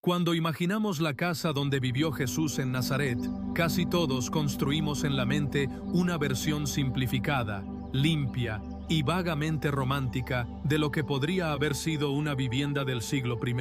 Cuando imaginamos la casa donde vivió Jesús en Nazaret, casi todos construimos en la mente una versión simplificada, limpia y vagamente romántica de lo que podría haber sido una vivienda del siglo I.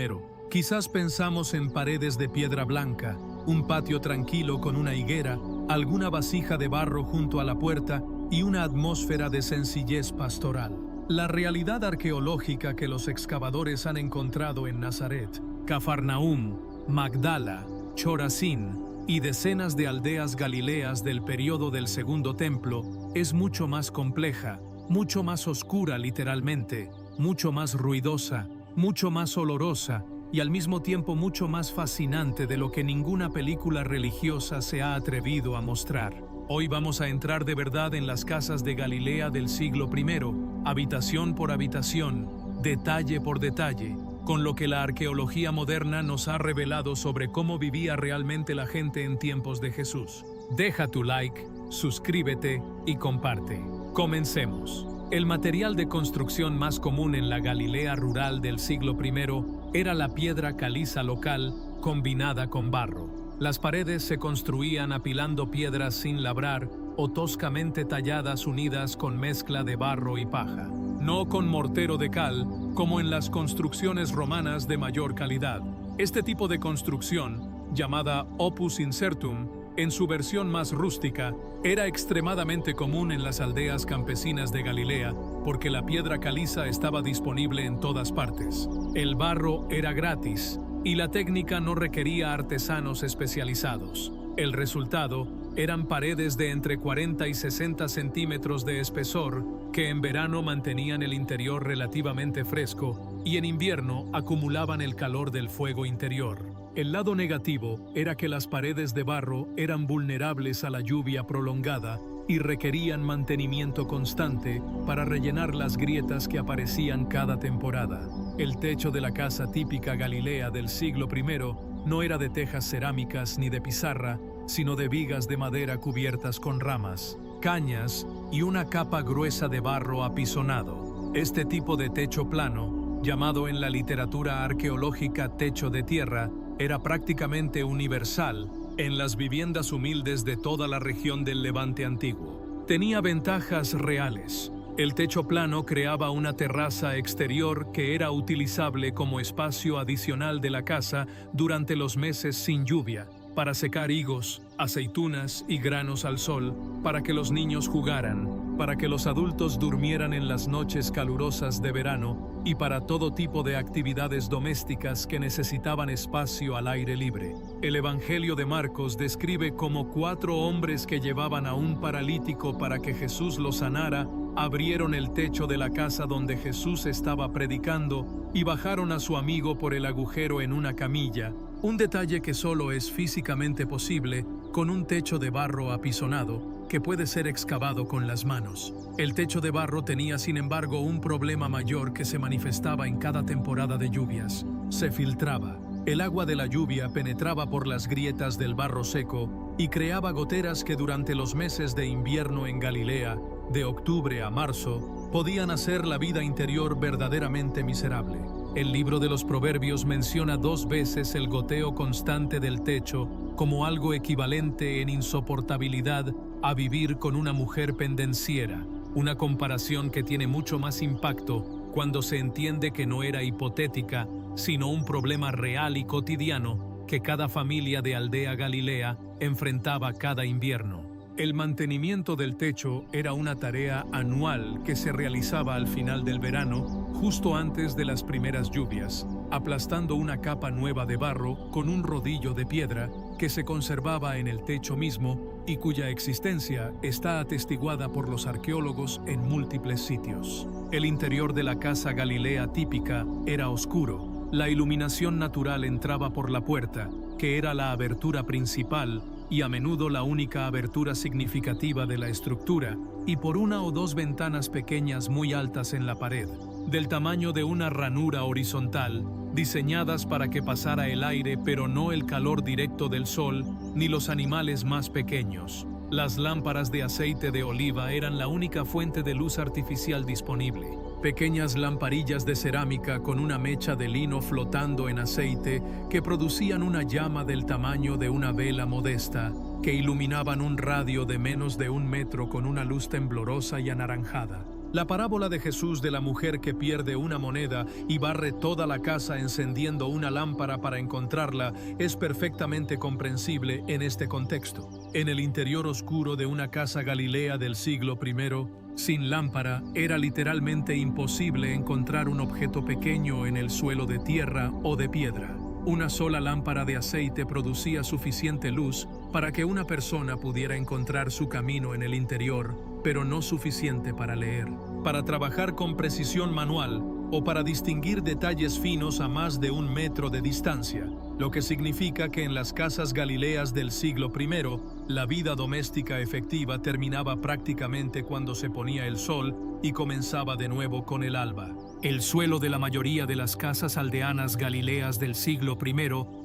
Quizás pensamos en paredes de piedra blanca, un patio tranquilo con una higuera, alguna vasija de barro junto a la puerta y una atmósfera de sencillez pastoral. La realidad arqueológica que los excavadores han encontrado en Nazaret, Cafarnaúm, Magdala, Chorazín y decenas de aldeas galileas del período del Segundo Templo es mucho más compleja, mucho más oscura literalmente, mucho más ruidosa, mucho más olorosa y al mismo tiempo mucho más fascinante de lo que ninguna película religiosa se ha atrevido a mostrar. Hoy vamos a entrar de verdad en las casas de Galilea del siglo I, habitación por habitación, detalle por detalle, con lo que la arqueología moderna nos ha revelado sobre cómo vivía realmente la gente en tiempos de Jesús. Deja tu like, suscríbete y comparte. Comencemos. El material de construcción más común en la Galilea rural del siglo I era la piedra caliza local combinada con barro. Las paredes se construían apilando piedras sin labrar o toscamente talladas unidas con mezcla de barro y paja. No con mortero de cal, como en las construcciones romanas de mayor calidad. Este tipo de construcción, llamada opus incertum, en su versión más rústica, era extremadamente común en las aldeas campesinas de Galilea, porque la piedra caliza estaba disponible en todas partes. El barro era gratis, y la técnica no requería artesanos especializados. El resultado eran paredes de entre 40 y 60 centímetros de espesor que en verano mantenían el interior relativamente fresco y en invierno acumulaban el calor del fuego interior. El lado negativo era que las paredes de barro eran vulnerables a la lluvia prolongada y requerían mantenimiento constante para rellenar las grietas que aparecían cada temporada. El techo de la casa típica galilea del siglo I no era de tejas cerámicas ni de pizarra, sino de vigas de madera cubiertas con ramas, cañas y una capa gruesa de barro apisonado. Este tipo de techo plano, llamado en la literatura arqueológica techo de tierra, era prácticamente universal en las viviendas humildes de toda la región del Levante antiguo. Tenía ventajas reales. El techo plano creaba una terraza exterior que era utilizable como espacio adicional de la casa durante los meses sin lluvia, para secar higos, aceitunas y granos al sol, para que los niños jugaran, para que los adultos durmieran en las noches calurosas de verano y para todo tipo de actividades domésticas que necesitaban espacio al aire libre. El Evangelio de Marcos describe cómo 4 hombres que llevaban a un paralítico para que Jesús lo sanara, abrieron el techo de la casa donde Jesús estaba predicando y bajaron a su amigo por el agujero en una camilla, un detalle que solo es físicamente posible con un techo de barro apisonado que puede ser excavado con las manos. El techo de barro tenía, sin embargo, un problema mayor que se manifestaba en cada temporada de lluvias. Se filtraba. El agua de la lluvia penetraba por las grietas del barro seco y creaba goteras que durante los meses de invierno en Galilea, de octubre a marzo, podían hacer la vida interior verdaderamente miserable. El libro de los Proverbios menciona 2 veces el goteo constante del techo como algo equivalente en insoportabilidad a vivir con una mujer pendenciera, una comparación que tiene mucho más impacto cuando se entiende que no era hipotética, sino un problema real y cotidiano que cada familia de aldea galilea enfrentaba cada invierno. El mantenimiento del techo era una tarea anual que se realizaba al final del verano, justo antes de las primeras lluvias, aplastando una capa nueva de barro con un rodillo de piedra que se conservaba en el techo mismo y cuya existencia está atestiguada por los arqueólogos en múltiples sitios. El interior de la casa galilea típica era oscuro. La iluminación natural entraba por la puerta, que era la abertura principal y a menudo la única abertura significativa de la estructura, y por 1 o 2 ventanas pequeñas muy altas en la pared, del tamaño de una ranura horizontal, diseñadas para que pasara el aire pero no el calor directo del sol ni los animales más pequeños. Las lámparas de aceite de oliva eran la única fuente de luz artificial disponible. pequeñas lamparillas de cerámica con una mecha de lino flotando en aceite que producían una llama del tamaño de una vela modesta, que iluminaban un radio de menos de 1 metro con una luz temblorosa y anaranjada. La parábola de Jesús de la mujer que pierde una moneda y barre toda la casa encendiendo una lámpara para encontrarla es perfectamente comprensible en este contexto. En el interior oscuro de una casa galilea del siglo I, sin lámpara, era literalmente imposible encontrar un objeto pequeño en el suelo de tierra o de piedra. Una sola lámpara de aceite producía suficiente luz para que una persona pudiera encontrar su camino en el interior, pero no suficiente para leer, para trabajar con precisión manual o para distinguir detalles finos a más de 1 metro de distancia, lo que significa que en las casas galileas del siglo I, la vida doméstica efectiva terminaba prácticamente cuando se ponía el sol y comenzaba de nuevo con el alba. El suelo de la mayoría de las casas aldeanas galileas del siglo I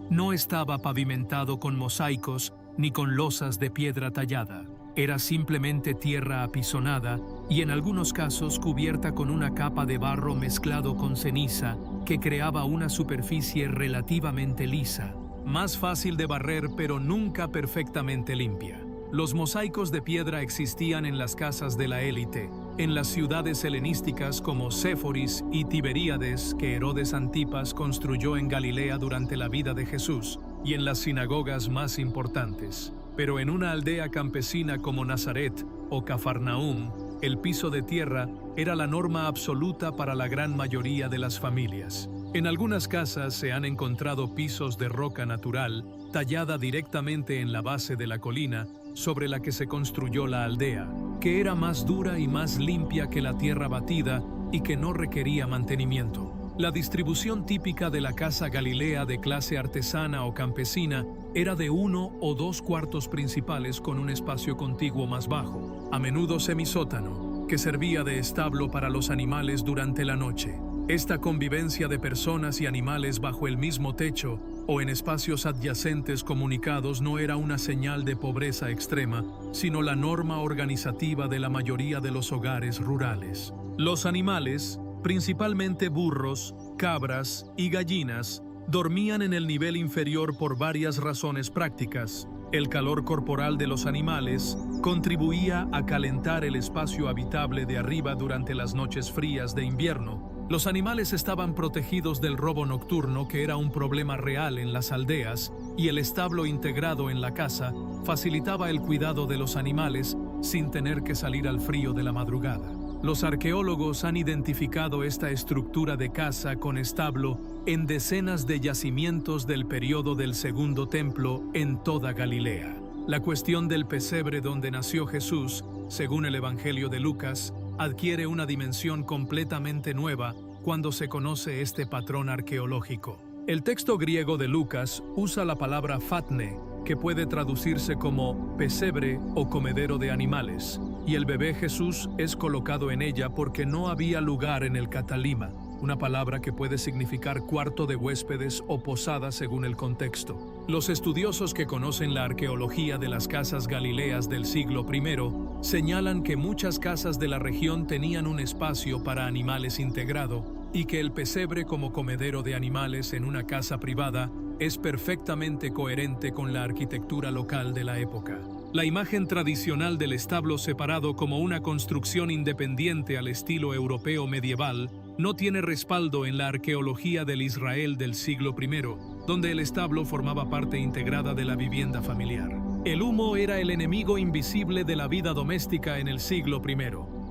no estaba pavimentado con mosaicos ni con losas de piedra tallada. Era simplemente tierra apisonada y en algunos casos cubierta con una capa de barro mezclado con ceniza que creaba una superficie relativamente lisa, más fácil de barrer pero nunca perfectamente limpia. Los mosaicos de piedra existían en las casas de la élite, en las ciudades helenísticas como Séforis y Tiberíades que Herodes Antipas construyó en Galilea durante la vida de Jesús, y en las sinagogas más importantes. Pero en una aldea campesina como Nazaret o Cafarnaúm, el piso de tierra era la norma absoluta para la gran mayoría de las familias. En algunas casas se han encontrado pisos de roca natural, tallada directamente en la base de la colina sobre la que se construyó la aldea, que era más dura y más limpia que la tierra batida y que no requería mantenimiento. La distribución típica de la casa galilea de clase artesana o campesina era de 1 o 2 cuartos principales con un espacio contiguo más bajo, a menudo semisótano, que servía de establo para los animales durante la noche. Esta convivencia de personas y animales bajo el mismo techo o en espacios adyacentes comunicados no era una señal de pobreza extrema, sino la norma organizativa de la mayoría de los hogares rurales. Los animales, principalmente burros, cabras y gallinas, dormían en el nivel inferior por varias razones prácticas. El calor corporal de los animales contribuía a calentar el espacio habitable de arriba durante las noches frías de invierno. Los animales estaban protegidos del robo nocturno, que era un problema real en las aldeas, y el establo integrado en la casa facilitaba el cuidado de los animales sin tener que salir al frío de la madrugada. Los arqueólogos han identificado esta estructura de casa con establo en decenas de yacimientos del periodo del Segundo Templo en toda Galilea. La cuestión del pesebre donde nació Jesús, según el Evangelio de Lucas, adquiere una dimensión completamente nueva cuando se conoce este patrón arqueológico. El texto griego de Lucas usa la palabra fatne, que puede traducirse como pesebre o comedero de animales, y el bebé Jesús es colocado en ella porque no había lugar en el catalima, una palabra que puede significar cuarto de huéspedes o posada según el contexto. Los estudiosos que conocen la arqueología de las casas galileas del siglo I señalan que muchas casas de la región tenían un espacio para animales integrado y que el pesebre como comedero de animales en una casa privada es perfectamente coherente con la arquitectura local de la época. La imagen tradicional del establo separado como una construcción independiente al estilo europeo medieval no tiene respaldo en la arqueología del Israel del siglo I, donde el establo formaba parte integrada de la vivienda familiar. El humo era el enemigo invisible de la vida doméstica en el siglo I.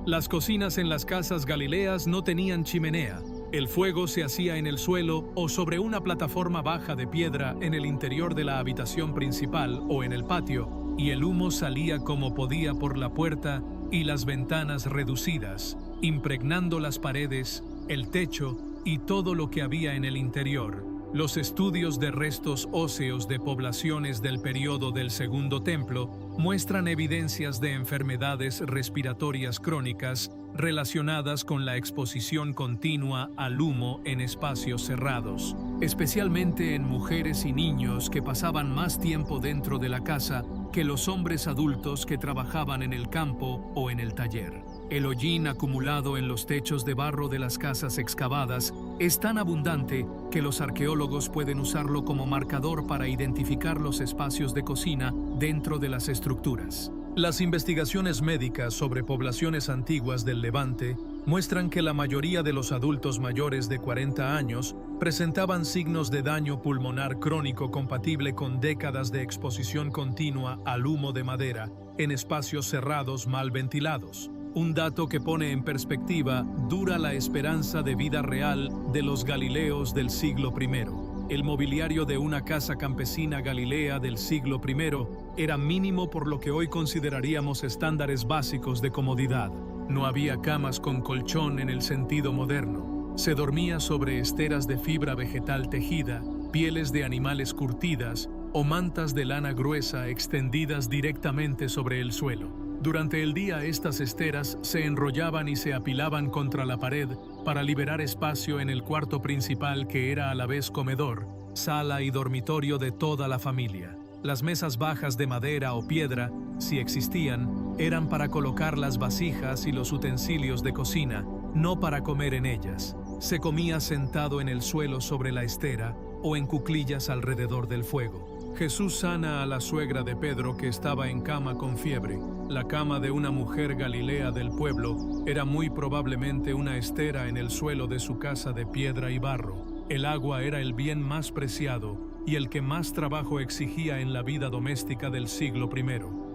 Las cocinas en las casas galileas no tenían chimenea. El fuego se hacía en el suelo o sobre una plataforma baja de piedra en el interior de la habitación principal o en el patio, y el humo salía como podía por la puerta y las ventanas reducidas, impregnando las paredes, el techo y todo lo que había en el interior. Los estudios de restos óseos de poblaciones del periodo del Segundo Templo muestran evidencias de enfermedades respiratorias crónicas relacionadas con la exposición continua al humo en espacios cerrados, especialmente en mujeres y niños que pasaban más tiempo dentro de la casa que los hombres adultos que trabajaban en el campo o en el taller. El hollín acumulado en los techos de barro de las casas excavadas es tan abundante que los arqueólogos pueden usarlo como marcador para identificar los espacios de cocina dentro de las estructuras. Las investigaciones médicas sobre poblaciones antiguas del Levante muestran que la mayoría de los adultos mayores de 40 años presentaban signos de daño pulmonar crónico compatible con décadas de exposición continua al humo de madera en espacios cerrados mal ventilados. Un dato que pone en perspectiva dura la esperanza de vida real de los galileos del siglo I. El mobiliario de una casa campesina galilea del siglo I era mínimo por lo que hoy consideraríamos estándares básicos de comodidad. No había camas con colchón en el sentido moderno. Se dormía sobre esteras de fibra vegetal tejida, pieles de animales curtidas o mantas de lana gruesa extendidas directamente sobre el suelo. Durante el día estas esteras se enrollaban y se apilaban contra la pared para liberar espacio en el cuarto principal que era a la vez comedor, sala y dormitorio de toda la familia. Las mesas bajas de madera o piedra, si existían, eran para colocar las vasijas y los utensilios de cocina, no para comer en ellas. Se comía sentado en el suelo sobre la estera o en cuclillas alrededor del fuego. Jesús sana a la suegra de Pedro que estaba en cama con fiebre. La cama de una mujer galilea del pueblo era muy probablemente una estera en el suelo de su casa de piedra y barro. El agua era el bien más preciado y el que más trabajo exigía en la vida doméstica del siglo I.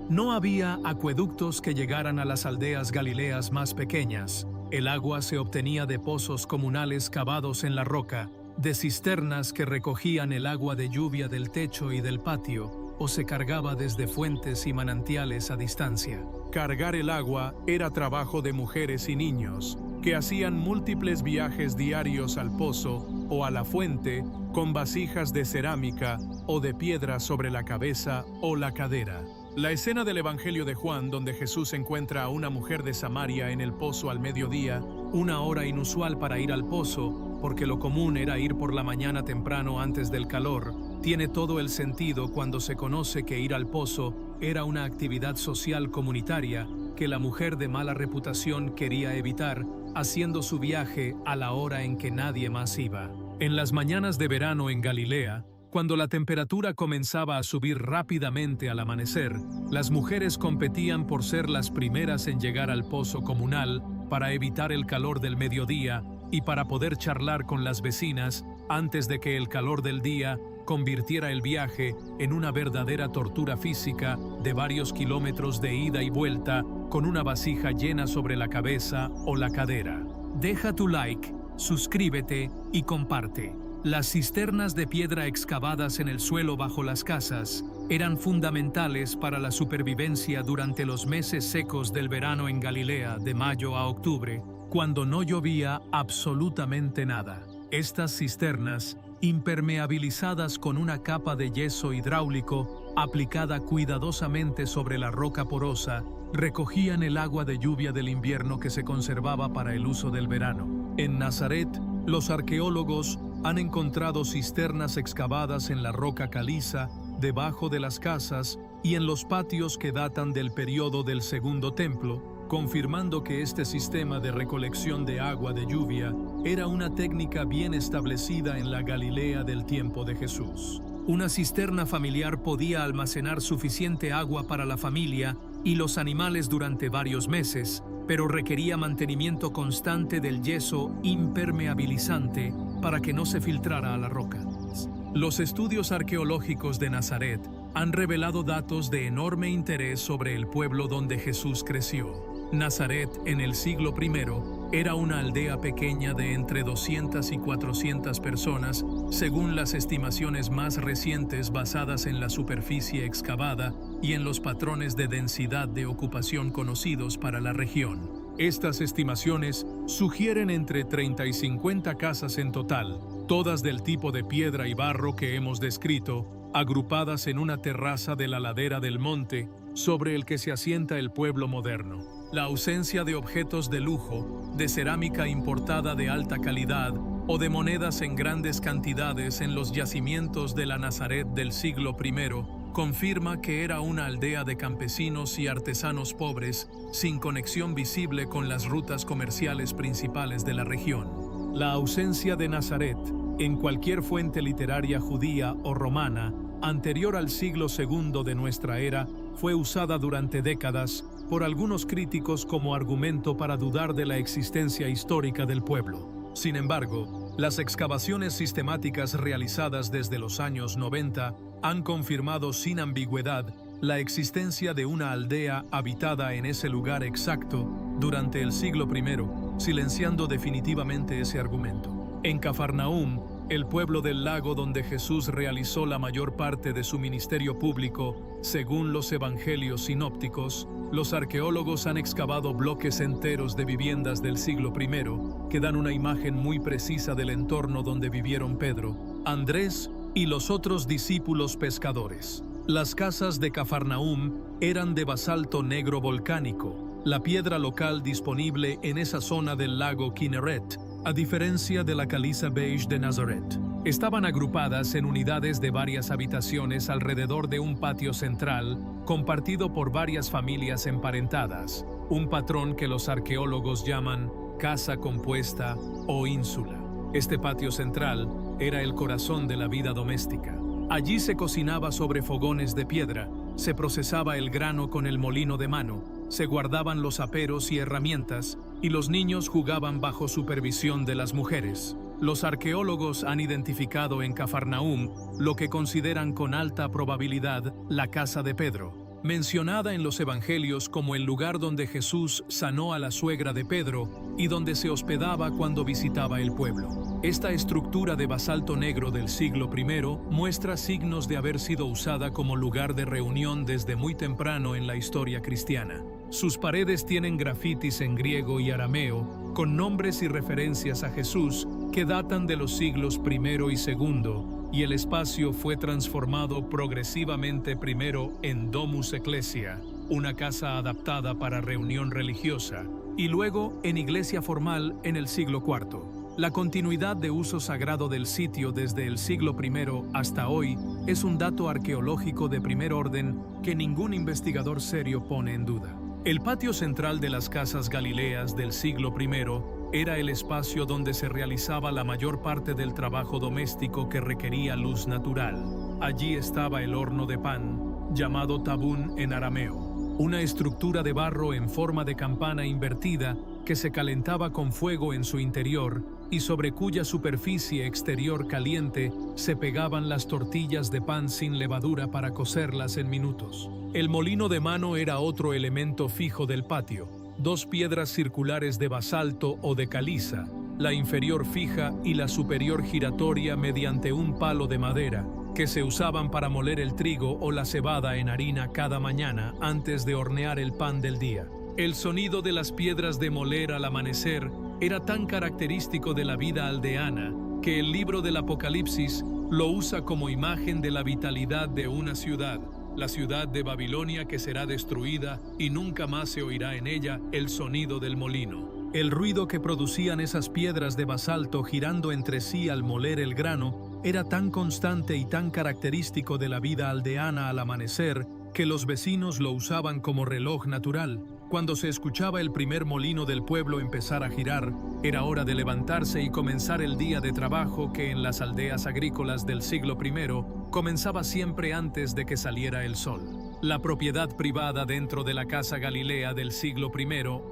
No había acueductos que llegaran a las aldeas galileas más pequeñas. El agua se obtenía de pozos comunales cavados en la roca, de cisternas que recogían el agua de lluvia del techo y del patio, o se cargaba desde fuentes y manantiales a distancia. Cargar el agua era trabajo de mujeres y niños, que hacían múltiples viajes diarios al pozo o a la fuente con vasijas de cerámica o de piedra sobre la cabeza o la cadera. La escena del Evangelio de Juan, donde Jesús encuentra a una mujer de Samaria en el pozo al mediodía, una hora inusual para ir al pozo, porque lo común era ir por la mañana temprano antes del calor, tiene todo el sentido cuando se conoce que ir al pozo era una actividad social comunitaria que la mujer de mala reputación quería evitar, haciendo su viaje a la hora en que nadie más iba. En las mañanas de verano en Galilea, cuando la temperatura comenzaba a subir rápidamente al amanecer, las mujeres competían por ser las primeras en llegar al pozo comunal para evitar el calor del mediodía y para poder charlar con las vecinas antes de que el calor del día convirtiera el viaje en una verdadera tortura física de varios kilómetros de ida y vuelta con una vasija llena sobre la cabeza o la cadera. Deja tu like, suscríbete y comparte. Las cisternas de piedra excavadas en el suelo bajo las casas eran fundamentales para la supervivencia durante los meses secos del verano en Galilea, de mayo a octubre, cuando no llovía absolutamente nada. Estas cisternas, impermeabilizadas con una capa de yeso hidráulico aplicada cuidadosamente sobre la roca porosa, recogían el agua de lluvia del invierno que se conservaba para el uso del verano. En Nazaret, los arqueólogos han encontrado cisternas excavadas en la roca caliza, debajo de las casas y en los patios que datan del periodo del Segundo Templo, confirmando que este sistema de recolección de agua de lluvia era una técnica bien establecida en la Galilea del tiempo de Jesús. Una cisterna familiar podía almacenar suficiente agua para la familia y los animales durante varios meses, pero requería mantenimiento constante del yeso impermeabilizante para que no se filtrara a la roca. Los estudios arqueológicos de Nazaret han revelado datos de enorme interés sobre el pueblo donde Jesús creció. Nazaret, en el siglo I, era una aldea pequeña de entre 200 y 400 personas, según las estimaciones más recientes basadas en la superficie excavada y en los patrones de densidad de ocupación conocidos para la región. Estas estimaciones sugieren entre 30 y 50 casas en total, todas del tipo de piedra y barro que hemos descrito, agrupadas en una terraza de la ladera del monte sobre el que se asienta el pueblo moderno. La ausencia de objetos de lujo, de cerámica importada de alta calidad o de monedas en grandes cantidades en los yacimientos de la Nazaret del siglo I confirma que era una aldea de campesinos y artesanos pobres, sin conexión visible con las rutas comerciales principales de la región. La ausencia de Nazaret, en cualquier fuente literaria judía o romana, anterior al siglo II de nuestra era, fue usada durante décadas por algunos críticos como argumento para dudar de la existencia histórica del pueblo. Sin embargo, las excavaciones sistemáticas realizadas desde los años 90 han confirmado sin ambigüedad la existencia de una aldea habitada en ese lugar exacto durante el siglo I, silenciando definitivamente ese argumento. En Cafarnaúm, el pueblo del lago donde Jesús realizó la mayor parte de su ministerio público, según los evangelios sinópticos, los arqueólogos han excavado bloques enteros de viviendas del siglo I que dan una imagen muy precisa del entorno donde vivieron Pedro, Andrés y los otros discípulos pescadores. Las casas de Cafarnaúm eran de basalto negro volcánico, la piedra local disponible en esa zona del lago Kinneret, a diferencia de la caliza beige de Nazaret. Estaban agrupadas en unidades de varias habitaciones alrededor de un patio central, compartido por varias familias emparentadas, un patrón que los arqueólogos llaman casa compuesta o ínsula. Este patio central era el corazón de la vida doméstica. Allí se cocinaba sobre fogones de piedra, se procesaba el grano con el molino de mano, se guardaban los aperos y herramientas, y los niños jugaban bajo supervisión de las mujeres. Los arqueólogos han identificado en Cafarnaúm lo que consideran con alta probabilidad la casa de Pedro, mencionada en los evangelios como el lugar donde Jesús sanó a la suegra de Pedro y donde se hospedaba cuando visitaba el pueblo. Esta estructura de basalto negro del siglo I muestra signos de haber sido usada como lugar de reunión desde muy temprano en la historia cristiana. Sus paredes tienen grafitis en griego y arameo, con nombres y referencias a Jesús que datan de los siglos I y II, y el espacio fue transformado progresivamente primero en Domus Ecclesia, una casa adaptada para reunión religiosa, y luego en iglesia formal en el siglo IV. La continuidad de uso sagrado del sitio desde el siglo I hasta hoy es un dato arqueológico de primer orden que ningún investigador serio pone en duda. El patio central de las casas galileas del siglo I era el espacio donde se realizaba la mayor parte del trabajo doméstico que requería luz natural. Allí estaba el horno de pan, llamado tabún en arameo, una estructura de barro en forma de campana invertida que se calentaba con fuego en su interior y sobre cuya superficie exterior caliente se pegaban las tortillas de pan sin levadura para cocerlas en minutos. El molino de mano era otro elemento fijo del patio, dos piedras circulares de basalto o de caliza, la inferior fija y la superior giratoria mediante un palo de madera, que se usaban para moler el trigo o la cebada en harina cada mañana antes de hornear el pan del día. El sonido de las piedras de moler al amanecer era tan característico de la vida aldeana que el libro del Apocalipsis lo usa como imagen de la vitalidad de una ciudad, la ciudad de Babilonia que será destruida y nunca más se oirá en ella el sonido del molino. El ruido que producían esas piedras de basalto girando entre sí al moler el grano era tan constante y tan característico de la vida aldeana al amanecer que los vecinos lo usaban como reloj natural. Cuando se escuchaba el primer molino del pueblo empezar a girar, era hora de levantarse y comenzar el día de trabajo que en las aldeas agrícolas del siglo I comenzaba siempre antes de que saliera el sol. La propiedad privada dentro de la casa Galilea del siglo I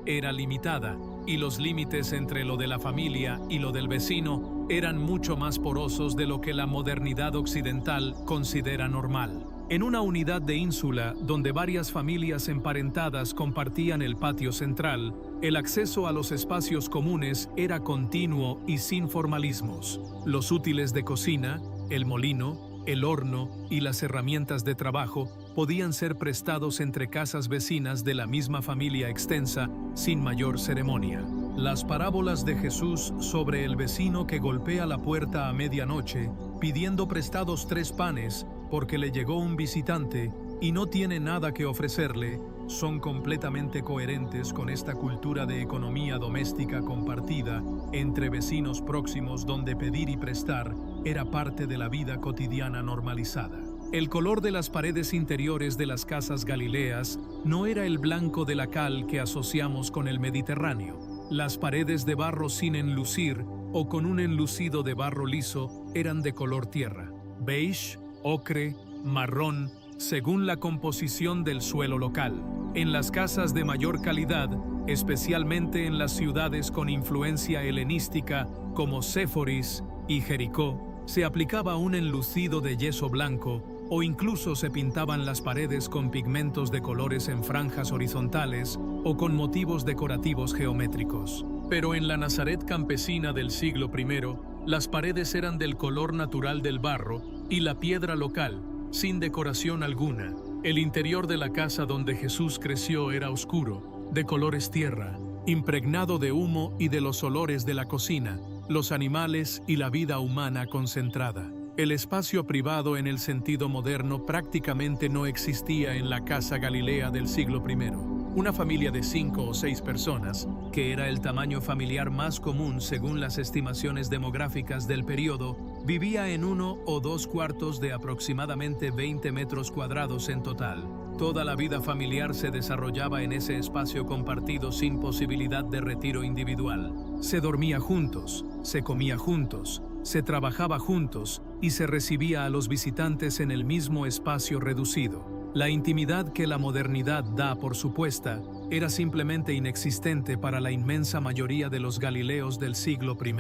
era limitada, y los límites entre lo de la familia y lo del vecino eran mucho más porosos de lo que la modernidad occidental considera normal. En una unidad de ínsula donde varias familias emparentadas compartían el patio central, el acceso a los espacios comunes era continuo y sin formalismos. Los útiles de cocina, el molino, el horno y las herramientas de trabajo podían ser prestados entre casas vecinas de la misma familia extensa sin mayor ceremonia. Las parábolas de Jesús sobre el vecino que golpea la puerta a medianoche pidiendo prestados 3 panes porque le llegó un visitante y no tiene nada que ofrecerle, son completamente coherentes con esta cultura de economía doméstica compartida entre vecinos próximos donde pedir y prestar era parte de la vida cotidiana normalizada. El color de las paredes interiores de las casas galileas no era el blanco de la cal que asociamos con el Mediterráneo. Las paredes de barro sin enlucir o con un enlucido de barro liso eran de color tierra, beige, ocre, marrón, según la composición del suelo local. En las casas de mayor calidad, especialmente en las ciudades con influencia helenística como Séforis y Jericó, se aplicaba un enlucido de yeso blanco o incluso se pintaban las paredes con pigmentos de colores en franjas horizontales o con motivos decorativos geométricos. Pero en la Nazaret campesina del siglo I, las paredes eran del color natural del barro y la piedra local, sin decoración alguna. El interior de la casa donde Jesús creció era oscuro, de colores tierra, impregnado de humo y de los olores de la cocina, los animales y la vida humana concentrada. El espacio privado en el sentido moderno prácticamente no existía en la casa Galilea del siglo I. Una familia de 5 o 6 personas, que era el tamaño familiar más común según las estimaciones demográficas del periodo, vivía en 1 o 2 cuartos de aproximadamente 20 metros cuadrados en total. Toda la vida familiar se desarrollaba en ese espacio compartido sin posibilidad de retiro individual. Se dormía juntos, se comía juntos, se trabajaba juntos y se recibía a los visitantes en el mismo espacio reducido. La intimidad que la modernidad da por supuesta era simplemente inexistente para la inmensa mayoría de los galileos del siglo I.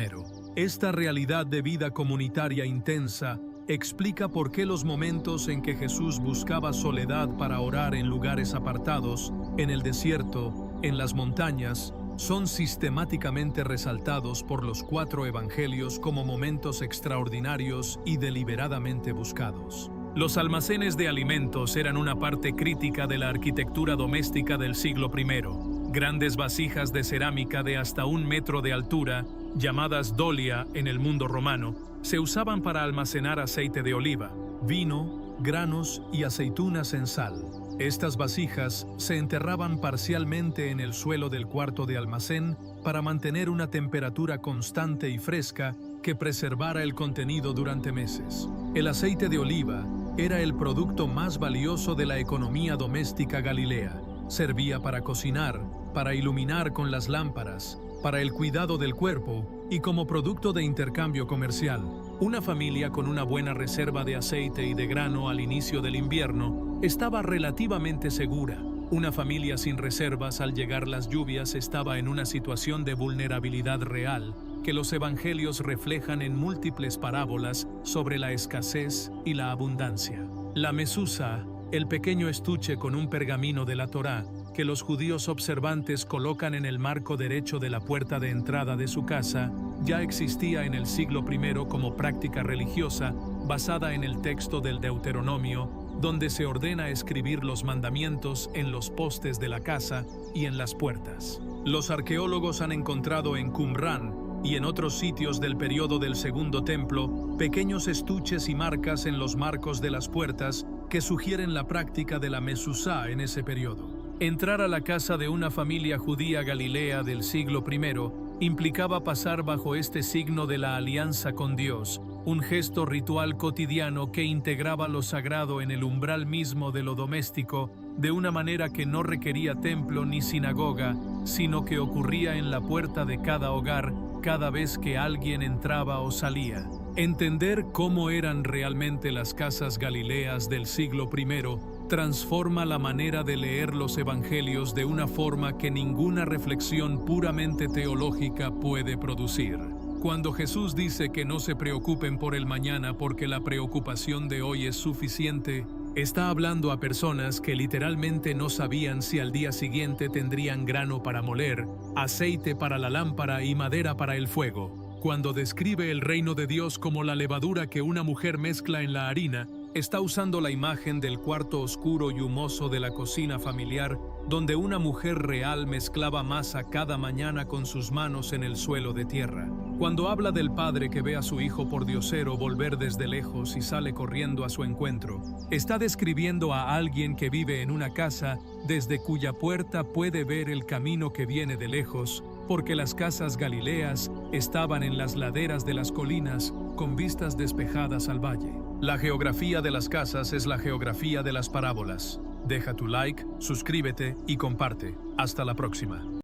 Esta realidad de vida comunitaria intensa explica por qué los momentos en que Jesús buscaba soledad para orar en lugares apartados, en el desierto, en las montañas, son sistemáticamente resaltados por los 4 evangelios como momentos extraordinarios y deliberadamente buscados. Los almacenes de alimentos eran una parte crítica de la arquitectura doméstica del siglo I. Grandes vasijas de cerámica de hasta 1 metro de altura, llamadas dolia en el mundo romano, se usaban para almacenar aceite de oliva, vino, granos y aceitunas en sal. Estas vasijas se enterraban parcialmente en el suelo del cuarto de almacén para mantener una temperatura constante y fresca que preservara el contenido durante meses. El aceite de oliva era el producto más valioso de la economía doméstica galilea. Servía para cocinar, para iluminar con las lámparas, para el cuidado del cuerpo y como producto de intercambio comercial. Una familia con una buena reserva de aceite y de grano al inicio del invierno estaba relativamente segura. Una familia sin reservas al llegar las lluvias estaba en una situación de vulnerabilidad real que los evangelios reflejan en múltiples parábolas sobre la escasez y la abundancia. La mesusa, el pequeño estuche con un pergamino de la Torá, que los judíos observantes colocan en el marco derecho de la puerta de entrada de su casa, ya existía en el siglo I como práctica religiosa basada en el texto del Deuteronomio, donde se ordena escribir los mandamientos en los postes de la casa y en las puertas. Los arqueólogos han encontrado en Qumrán y en otros sitios del periodo del Segundo Templo pequeños estuches y marcas en los marcos de las puertas que sugieren la práctica de la mesusá en ese periodo. Entrar a la casa de una familia judía galilea del siglo I implicaba pasar bajo este signo de la alianza con Dios, un gesto ritual cotidiano que integraba lo sagrado en el umbral mismo de lo doméstico, de una manera que no requería templo ni sinagoga, sino que ocurría en la puerta de cada hogar cada vez que alguien entraba o salía. Entender cómo eran realmente las casas galileas del siglo I transforma la manera de leer los evangelios de una forma que ninguna reflexión puramente teológica puede producir. Cuando Jesús dice que no se preocupen por el mañana porque la preocupación de hoy es suficiente, está hablando a personas que literalmente no sabían si al día siguiente tendrían grano para moler, aceite para la lámpara y madera para el fuego. Cuando describe el reino de Dios como la levadura que una mujer mezcla en la harina, está usando la imagen del cuarto oscuro y humoso de la cocina familiar, donde una mujer real mezclaba masa cada mañana con sus manos en el suelo de tierra. Cuando habla del padre que ve a su hijo pordiosero volver desde lejos y sale corriendo a su encuentro, está describiendo a alguien que vive en una casa desde cuya puerta puede ver el camino que viene de lejos, porque las casas galileas estaban en las laderas de las colinas con vistas despejadas al valle. La geografía de las casas es la geografía de las parábolas. Deja tu like, suscríbete y comparte. Hasta la próxima.